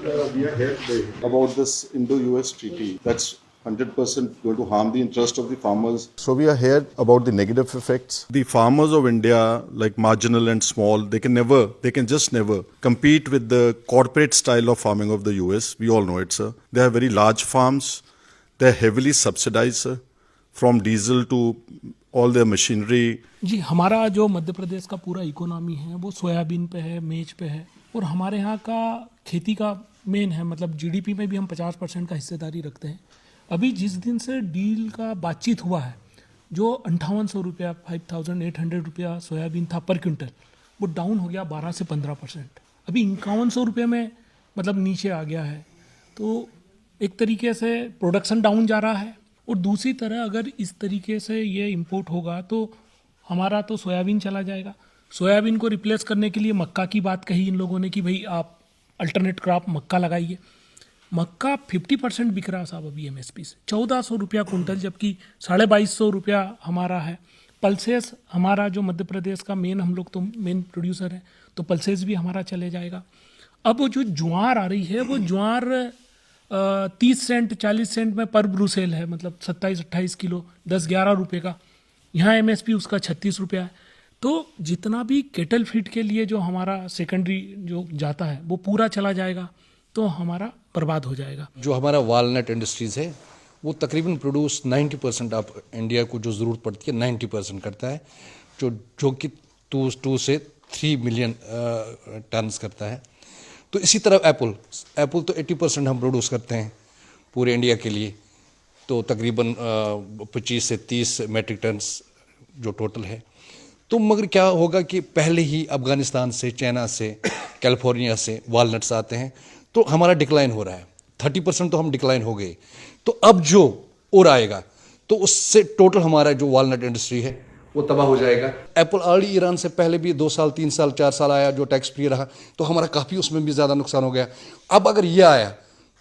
we are here today about this Indo-US treaty. That's 100% going to harm the interest of the farmers. So we are here about the negative effects. The farmers of India, like marginal and small, they can just never compete with the corporate style of farming of the US. We all know it, sir. They have very large farms. They're heavily subsidized, sir, from diesel to all their machinery. जी, हमारा जो मध्य प्रदेश का पूरा economy है वो soybean पे है, मेज पे है, और हमारे यहाँ का खेती का मेन है, मतलब जीडीपी में भी हम 50% का हिस्सेदारी रखते हैं। अभी जिस दिन से डील का बातचीत हुआ है, जो 5800 रुपया 5800 रुपया सोयाबीन था पर क्विंटल, वो डाउन हो गया 12 से 15%। अभी 5100 रुपये में मतलब नीचे आ गया है। तो एक तरीके से प्रोडक्शन डाउन जा रहा है, और दूसरी तरह अगर इस तरीके से ये इंपोर्ट होगा तो हमारा तो सोयाबीन चला जाएगा। सोयाबीन को रिप्लेस करने के लिए मक्का की बात कही इन लोगों ने कि भाई आप अल्टरनेट क्रॉप मक्का लगाइए। मक्का 50% बिक रहा साहब अभी एमएसपी से, 1400 रुपया कुंटल, जबकि 2250 रुपया हमारा है। पल्सेस हमारा जो मध्य प्रदेश का हम लोग तो मेन प्रोड्यूसर हैं, तो पल्सेस भी हमारा चले जाएगा। अब वो जो ज्वार आ रही है, वो ज्वार 30 सेंट 40 सेंट में पर ब्रूसेल है, मतलब 27-28 किलो 10-11 रुपये का। यहाँ एमएसपी उसका 36 रुपया है। तो जितना भी केटल फीड के लिए जो हमारा सेकेंडरी जो जाता है वो पूरा चला जाएगा, तो हमारा बर्बाद हो जाएगा। जो हमारा वालनट इंडस्ट्रीज़ है वो तकरीबन प्रोड्यूस 90% ऑफ इंडिया को जो ज़रूरत पड़ती है 90% करता है, जो कि 2 से 3 मिलियन टन्स करता है। तो इसी तरह एप्पल तो 80% हम प्रोड्यूस करते हैं पूरे इंडिया के लिए, तो तकरीबन 25 से 30 मेट्रिक टन्स जो टोटल है। तो मगर क्या होगा कि पहले ही अफ़गानिस्तान से, चाइना से, कैलिफोर्निया से वालनट्स आते हैं, तो हमारा डिक्लाइन हो रहा है। 30% तो हम डिक्लाइन हो गए, तो अब जो और आएगा तो उससे टोटल हमारा जो वालनट इंडस्ट्री है वो तबाह हो जाएगा। एप्पल ऑलरेडी ईरान से पहले भी 2 साल 3 साल 4 साल आया, जो टैक्स फ्री रहा, तो हमारा काफ़ी उसमें भी ज़्यादा नुकसान हो गया। अब अगर ये आया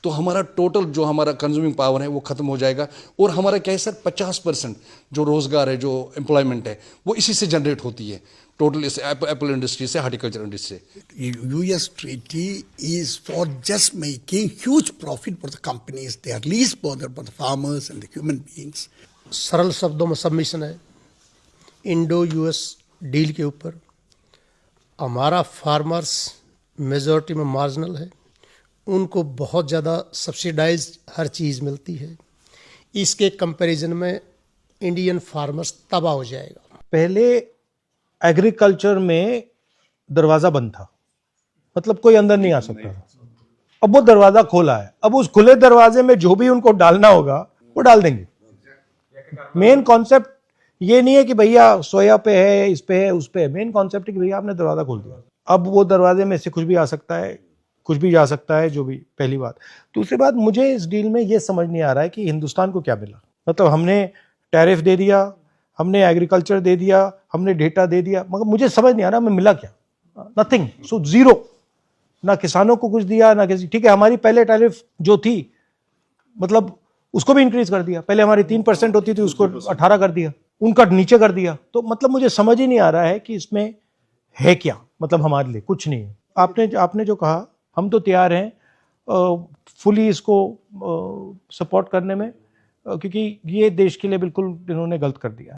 तो हमारा टोटल जो हमारा कंज्यूमिंग पावर है वो ख़त्म हो जाएगा, और हमारा क्या है सर, 50% जो रोज़गार है, जो एम्प्लॉयमेंट है, वो इसी से जनरेट होती है, टोटल इस एप्पल इंडस्ट्री से, हार्टिकल्चर इंडस्ट्री से। US treaty is for just making huge profit for the companies. They are least bothered about the farmers and the human beings. सरल शब्दों में सबमिशन है इंडो यूएस डील के ऊपर। हमारा फार्मर्स मेजॉरिटी में मार्जिनल है, उनको बहुत ज़्यादा सब्सिडाइज हर चीज़ मिलती है। इसके कंपैरिजन में इंडियन फार्मर्स तबाह हो जाएगा। पहले एग्रीकल्चर में दरवाज़ा बंद था, मतलब कोई अंदर नहीं आ सकता था। अब वो दरवाज़ा खोला है, अब उस खुले दरवाजे में जो भी उनको डालना होगा वो डाल देंगे। मेन कॉन्सेप्ट ये नहीं है कि भैया सोया पे है, इस पे है, उस पे है। मेन कॉन्सेप्ट है कि भैया आपने दरवाज़ा खोल दिया, अब वो दरवाजे में से कुछ भी आ सकता है, कुछ भी जा सकता है, जो भी। पहली बात। दूसरी बात, मुझे इस डील में ये समझ नहीं आ रहा है कि हिंदुस्तान को क्या मिला। मतलब हमने टैरिफ दे दिया, हमने एग्रीकल्चर दे दिया, हमने डेटा दे दिया, मगर मुझे समझ नहीं आ रहा हमें मिला क्या। Nothing, so zero. ना किसानों को कुछ दिया, ना किसी। ठीक है, हमारी पहले टैरिफ जो थी, मतलब उसको भी इंक्रीज कर दिया। पहले हमारी 3% होती थी, उसको 18 कर दिया, उनका नीचे कर दिया। तो मतलब मुझे समझ ही नहीं आ रहा है कि इसमें है क्या, मतलब हमारे लिए कुछ नहीं है। आपने जो कहा, हम तो तैयार हैं फुली इसको सपोर्ट करने में, क्योंकि ये देश के लिए बिल्कुल इन्होंने गलत कर दिया।